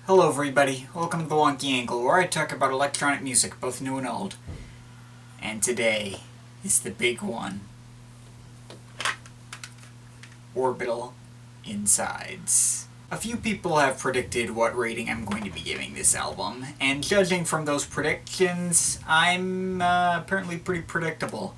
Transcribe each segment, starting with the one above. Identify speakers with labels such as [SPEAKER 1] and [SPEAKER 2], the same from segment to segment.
[SPEAKER 1] Hello everybody, welcome to the Wonky Angle, where I talk about electronic music, both new and old. And today is the big one. Orbital Insides. A few people have predicted what rating I'm going to be giving this album, and judging from those predictions, I'm apparently pretty predictable.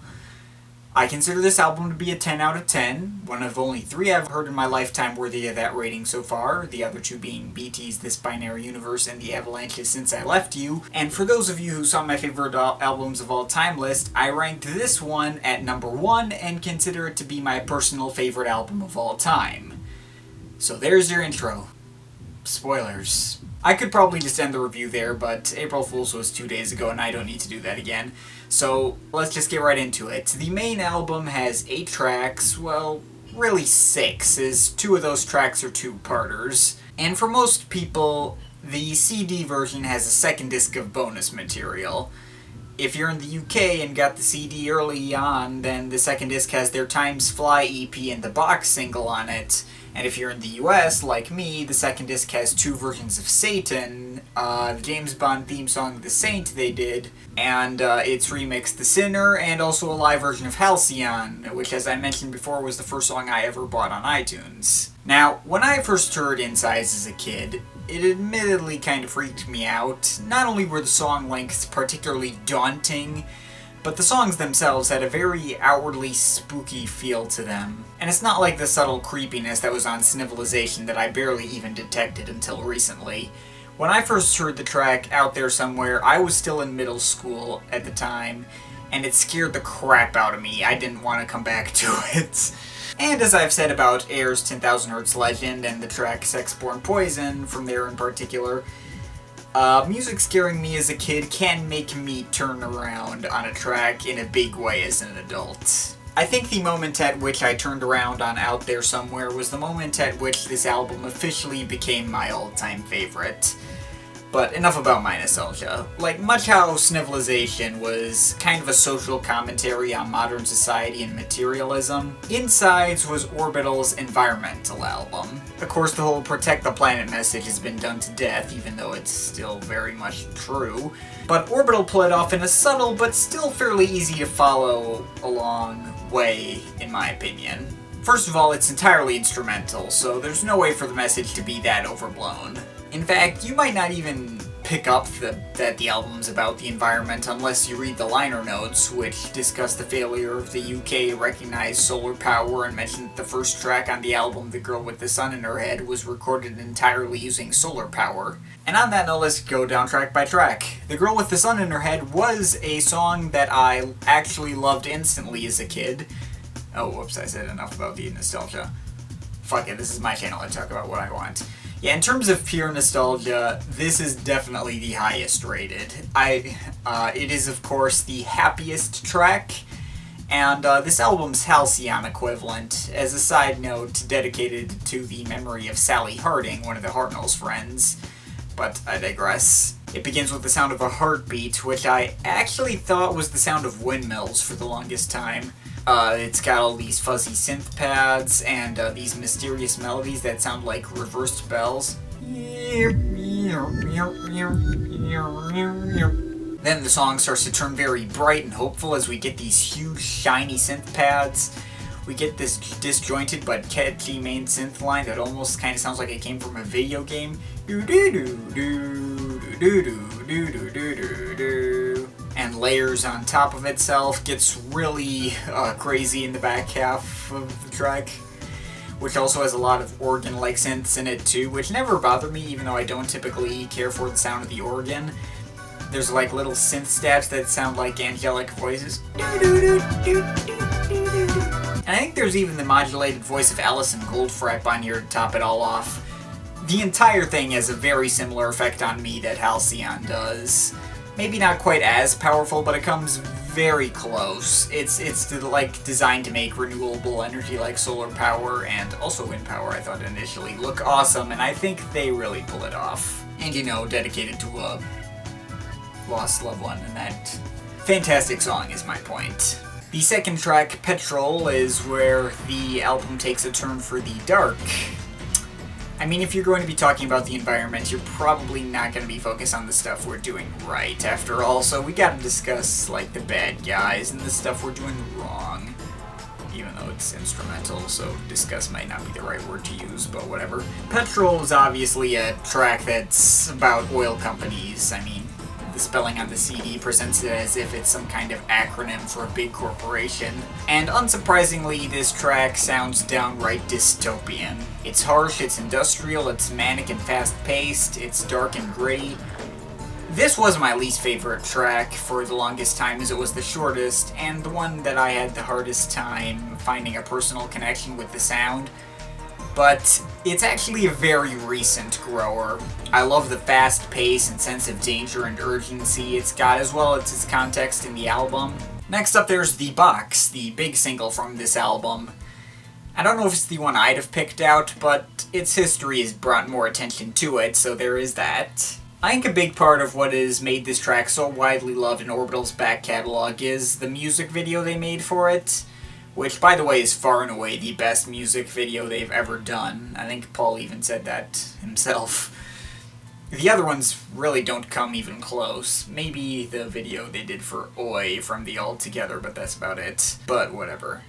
[SPEAKER 1] I consider this album to be a 10 out of 10, one of only 3 I've heard in my lifetime worthy of that rating so far, the other 2 being BT's This Binary Universe and The Avalanche's Since I Left You. And for those of you who saw my favorite albums of all time list, I ranked this one at number 1 and consider it to be my personal favorite album of all time. So there's your intro. Spoilers. I could probably just end the review there, but April Fool's was 2 days ago and I don't need to do that again. So let's just get right into it. The main album has 8 tracks, well, really 6, as 2 of those tracks are 2-parters. And for most people, the CD version has a second disc of bonus material. If you're in the UK and got the CD early on, then the second disc has their Times Fly EP and the box single on it. And if you're in the US, like me, the second disc has 2 versions of Satan, the James Bond theme song The Saint they did, and it's remixed The Sinner, and also a live version of Halcyon, which, as I mentioned before, was the first song I ever bought on iTunes. Now, when I first heard Insides as a kid, it admittedly kind of freaked me out. Not only were the song lengths particularly daunting, but the songs themselves had a very outwardly spooky feel to them. And it's not like the subtle creepiness that was on Civilization that I barely even detected until recently. When I first heard the track Out There Somewhere, I was still in middle school at the time, and it scared the crap out of me. I didn't want to come back to it. And as I've said about Air's 10,000 Hertz Legend and the track Sex-Born Poison from there in particular, music scaring me as a kid can make me turn around on a track in a big way as an adult. I think the moment at which I turned around on Out There Somewhere was the moment at which this album officially became my all-time favorite. But enough about my nostalgia. Like, much how Civilization was kind of a social commentary on modern society and materialism, Insides was Orbital's environmental album. Of course, the whole protect the planet message has been done to death, even though it's still very much true. But Orbital pulled it off in a subtle but still fairly easy to follow along way, in my opinion. First of all, it's entirely instrumental, so there's no way for the message to be that overblown. In fact, you might not even pick up that the album's about the environment unless you read the liner notes, which discuss the failure of the UK to recognize solar power and mention that the first track on the album, The Girl with the Sun in Her Head, was recorded entirely using solar power. And on that note, let's go down track by track. The Girl with the Sun in Her Head was a song that I actually loved instantly as a kid. Oh, whoops, I said enough about the nostalgia. Fuck it, this is my channel, I talk about what I want. Yeah, in terms of pure nostalgia, this is definitely the highest rated. It is, of course, the happiest track, and this album's Halcyon equivalent, as a side note, dedicated to the memory of Sally Harding, one of the Hartnell's friends. But I digress. It begins with the sound of a heartbeat, which I actually thought was the sound of windmills for the longest time. It's got all these fuzzy synth pads and these mysterious melodies that sound like reversed bells. Then the song starts to turn very bright and hopeful as we get these huge shiny synth pads. We get this disjointed but catchy main synth line that almost kind of sounds like it came from a video game. And layers on top of itself, gets really crazy in the back half of the track, which also has a lot of organ-like synths in it too, which never bother me even though I don't typically care for the sound of the organ. There's like little synth stabs that sound like angelic voices. And I think there's even the modulated voice of Alison Goldfrapp on here to top it all off. The entire thing has a very similar effect on me that Halcyon does. Maybe not quite as powerful, but it comes very close. It's like designed to make renewable energy like solar power and also wind power, I thought initially, look awesome, and I think they really pull it off. And, you know, dedicated to a lost loved one, and that fantastic song is my point. The second track, P.E.T.R.O.L, is where the album takes a turn for the dark. I mean, if you're going to be talking about the environment, you're probably not going to be focused on the stuff we're doing right, after all, so we gotta discuss, like, the bad guys and the stuff we're doing wrong. Even though it's instrumental, so discuss might not be the right word to use, but whatever. P.E.T.R.O.L is obviously a track that's about oil companies. I mean, the spelling on the CD presents it as if it's some kind of acronym for a big corporation. And unsurprisingly, this track sounds downright dystopian. It's harsh, it's industrial, it's manic and fast-paced, it's dark and gritty. This was my least favorite track for the longest time, as it was the shortest, and the one that I had the hardest time finding a personal connection with the sound. But it's actually a very recent grower. I love the fast pace and sense of danger and urgency it's got, as well as its context in the album. Next up there's The Box, the big single from this album. I don't know if it's the one I'd have picked out, but its history has brought more attention to it, so there is that. I think a big part of what has made this track so widely loved in Orbital's back catalog is the music video they made for it. Which, by the way, is far and away the best music video they've ever done. I think Paul even said that himself. The other ones really don't come even close. Maybe the video they did for Oi from the All Together, but that's about it. But whatever.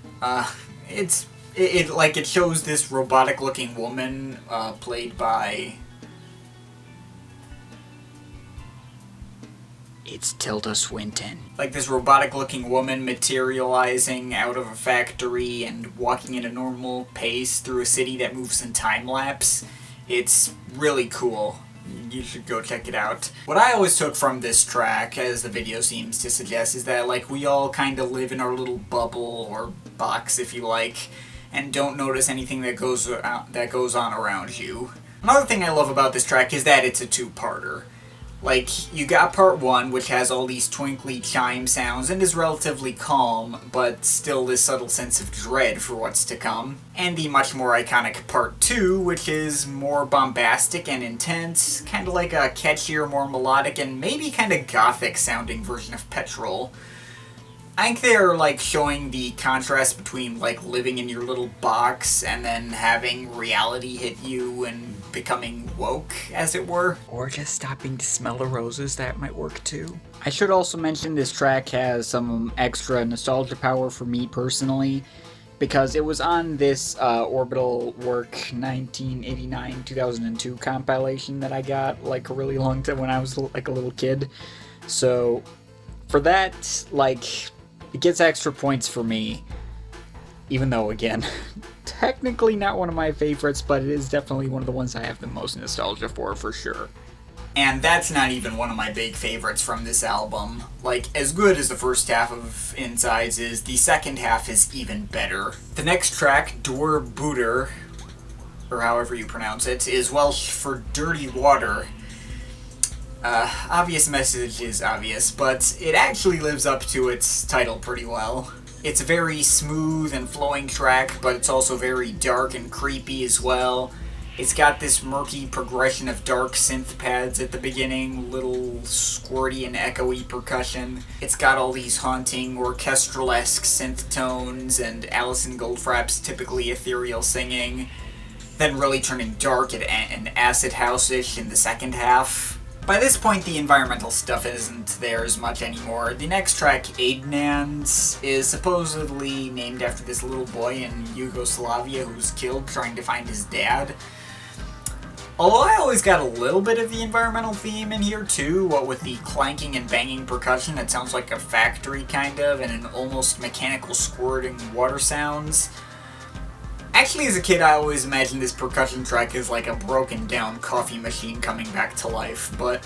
[SPEAKER 1] It shows this robotic-looking woman, played by... It's Tilda Swinton. Like this robotic-looking woman materializing out of a factory and walking at a normal pace through a city that moves in time-lapse. It's really cool. You should go check it out. What I always took from this track, as the video seems to suggest, is that, like, we all kind of live in our little bubble, or box if you like, and don't notice anything that goes on around you. Another thing I love about this track is that it's a two-parter. Like, you got part 1, which has all these twinkly chime sounds and is relatively calm, but still this subtle sense of dread for what's to come. And the much more iconic part 2, which is more bombastic and intense, kind of like a catchier, more melodic, and maybe kind of gothic-sounding version of P.E.T.R.O.L. I think they're, like, showing the contrast between, like, living in your little box and then having reality hit you and becoming woke, as it were. Or just stopping to smell the roses, that might work too. I should also mention this track has some extra nostalgia power for me personally, because it was on this Orbital Work 1989-2002 compilation that I got, like, a really long time when I was, like, a little kid. So, for that, like, it gets extra points for me, even though, again, technically not one of my favorites, but it is definitely one of the ones I have the most nostalgia for sure. And that's not even one of my big favorites from this album. Like, as good as the first half of Insides is, the second half is even better. The next track, Dwr Budr, or however you pronounce it, is Welsh for dirty water. Obvious message is obvious, but it actually lives up to its title pretty well. It's a very smooth and flowing track, but it's also very dark and creepy as well. It's got this murky progression of dark synth pads at the beginning, little squirty and echoey percussion. It's got all these haunting, orchestral-esque synth tones, and Alison Goldfrapp's typically ethereal singing, then really turning dark and acid house-ish in the second half. By this point, the environmental stuff isn't there as much anymore. The next track, Adnan, is supposedly named after this little boy in Yugoslavia who was killed trying to find his dad. Although I always got a little bit of the environmental theme in here too, what with the clanking and banging percussion that sounds like a factory kind of, and an almost mechanical squirting water sounds. Actually, as a kid, I always imagined this percussion track as like a broken down coffee machine coming back to life, but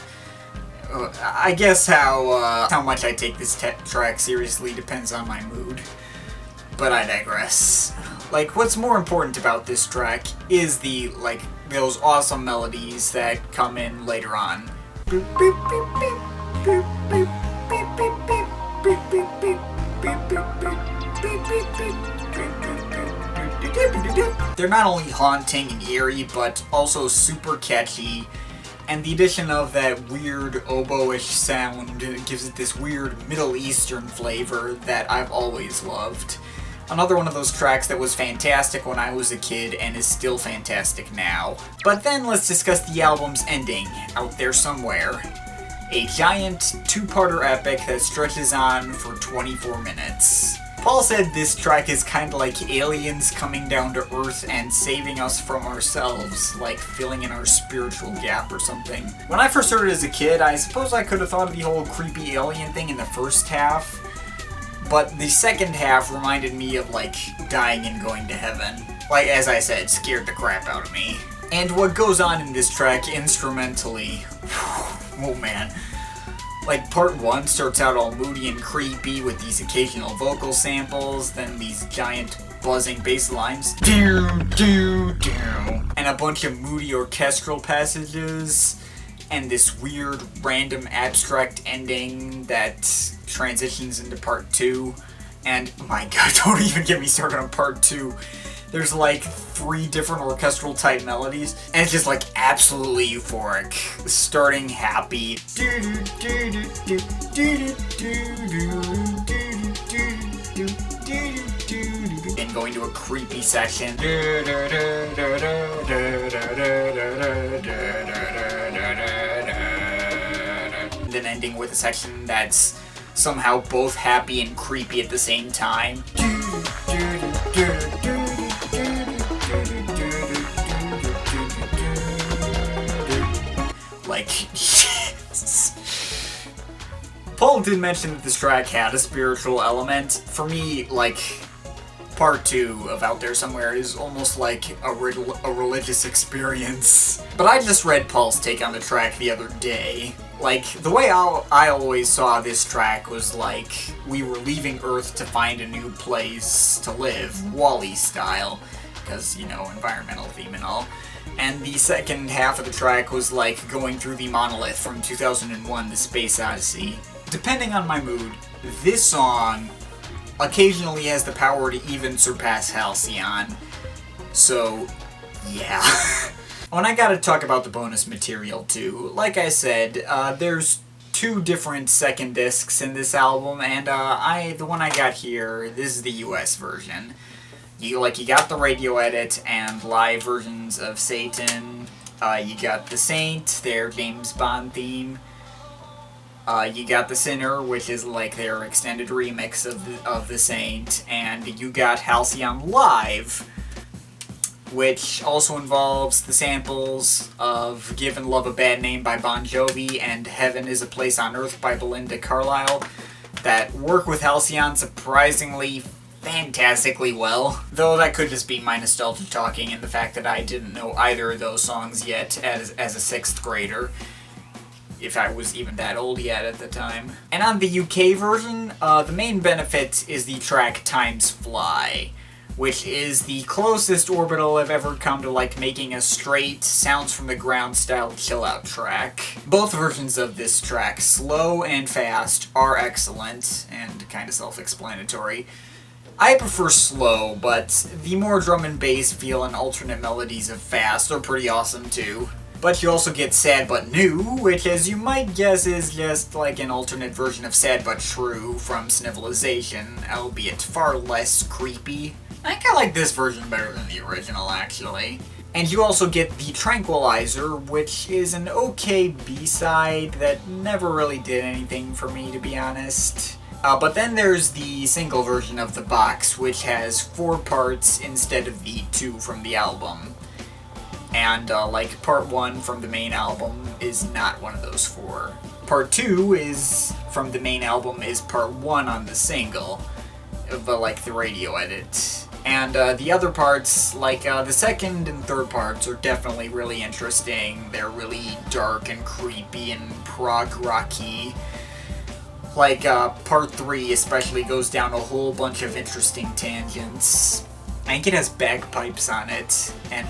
[SPEAKER 1] I guess how much I take this track seriously depends on my mood. But I digress. Like, what's more important about this track is the, like, those awesome melodies that come in later on. They're not only haunting and eerie, but also super catchy, and the addition of that weird oboe-ish sound gives it this weird Middle Eastern flavor that I've always loved. Another one of those tracks that was fantastic when I was a kid and is still fantastic now. But then let's discuss the album's ending, Out There Somewhere. A giant two-parter epic that stretches on for 24 minutes. Paul said this track is kinda like aliens coming down to Earth and saving us from ourselves, like filling in our spiritual gap or something. When I first heard it as a kid, I suppose I could have thought of the whole creepy alien thing in the first half, but the second half reminded me of like dying and going to heaven. Like, as I said, scared the crap out of me. And what goes on in this track instrumentally, oh man. Like, part 1 starts out all moody and creepy with these occasional vocal samples, then these giant buzzing bass lines, and a bunch of moody orchestral passages, and this weird, random, abstract ending that transitions into part 2. And, my god, don't even get me started on part 2. There's like 3 different orchestral type melodies, and it's just like absolutely euphoric. Starting happy, and going to a creepy section, and then ending with a section that's somehow both happy and creepy at the same time. Like, Paul did mention that this track had a spiritual element. For me, like, part 2 of Out There Somewhere is almost like a religious experience. But I just read Paul's take on the track the other day. Like, the way I always saw this track was like, we were leaving Earth to find a new place to live, Wall-E style. Because, you know, environmental theme and all. And the second half of the track was like going through the monolith from 2001, The Space Odyssey. Depending on my mood, this song occasionally has the power to even surpass Halcyon. So, yeah. When I gotta talk about the bonus material too, like I said, there's 2 different second discs in this album, and the one I got here, this is the US version. You got the radio edit and live versions of Satan. You got the Saint, their James Bond theme. You got the Sinner, which is like their extended remix of the Saint, and you got Halcyon Live, which also involves the samples of "Give Love a Bad Name" by Bon Jovi and "Heaven is a Place on Earth" by Belinda Carlisle, that work with Halcyon surprisingly fantastically well. Though that could just be my nostalgia talking and the fact that I didn't know either of those songs yet as a 6th grader. If I was even that old yet at the time. And on the UK version, the main benefit is the track Times Fly, which is the closest Orbital have ever come to like making a straight, sounds from the ground style chill-out track. Both versions of this track, slow and fast, are excellent and kind of self-explanatory. I prefer slow, but the more drum and bass feel and alternate melodies of fast are pretty awesome too. But you also get Sad But New, which as you might guess is just like an alternate version of Sad But True from Snivelization, albeit far less creepy. I kinda like this version better than the original, actually. And you also get The Tranquilizer, which is an okay B-side that never really did anything for me, to be honest. But then there's the single version of The Box, which has 4 parts instead of the 2 from the album. And, like, part 1 from the main album is not one of those 4. Part 2 is, from the main album, is part 1 on the single, but, like, the radio edit. And, the other parts, like, the second and third parts are definitely really interesting. They're really dark and creepy and prog rocky. Like, part 3 especially goes down a whole bunch of interesting tangents. I think it has bagpipes on it, and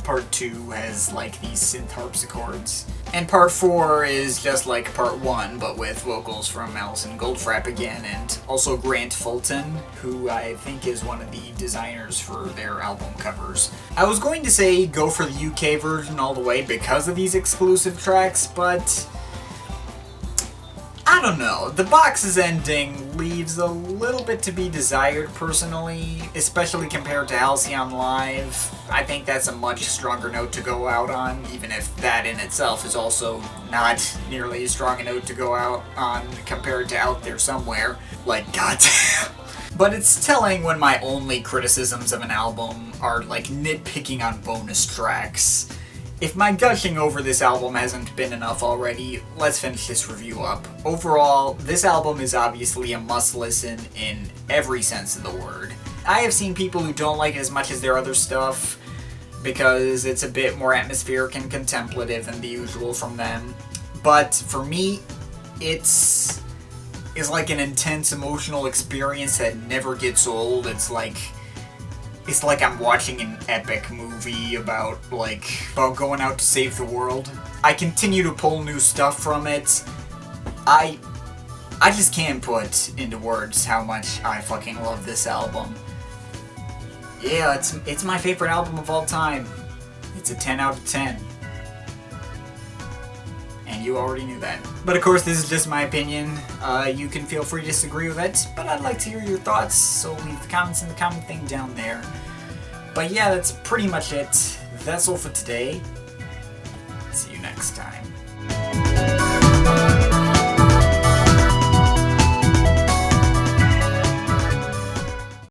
[SPEAKER 1] part 2 has, like, these synth harpsichords. And part 4 is just like part 1, but with vocals from Alison Goldfrapp again, and also Grant Fulton, who I think is one of the designers for their album covers. I was going to say go for the UK version all the way because of these exclusive tracks, but I don't know, the box's ending leaves a little bit to be desired personally, especially compared to Halcyon Live. I think that's a much stronger note to go out on, even if that in itself is also not nearly as strong a note to go out on compared to Out There Somewhere. Like, goddamn. But it's telling when my only criticisms of an album are like nitpicking on bonus tracks. If my gushing over this album hasn't been enough already, let's finish this review up. Overall, this album is obviously a must-listen in every sense of the word. I have seen people who don't like it as much as their other stuff, because it's a bit more atmospheric and contemplative than the usual from them. But for me, it's like an intense emotional experience that never gets old. It's like I'm watching an epic movie about going out to save the world. I continue to pull new stuff from it. I just can't put into words how much I fucking love this album. Yeah, it's my favorite album of all time. It's a 10 out of 10. And you already knew that. But of course, this is just my opinion. You can feel free to disagree with it, but I'd like to hear your thoughts, so leave the comments in the comment thing down there. But yeah, that's pretty much it. That's all for today. See you next time.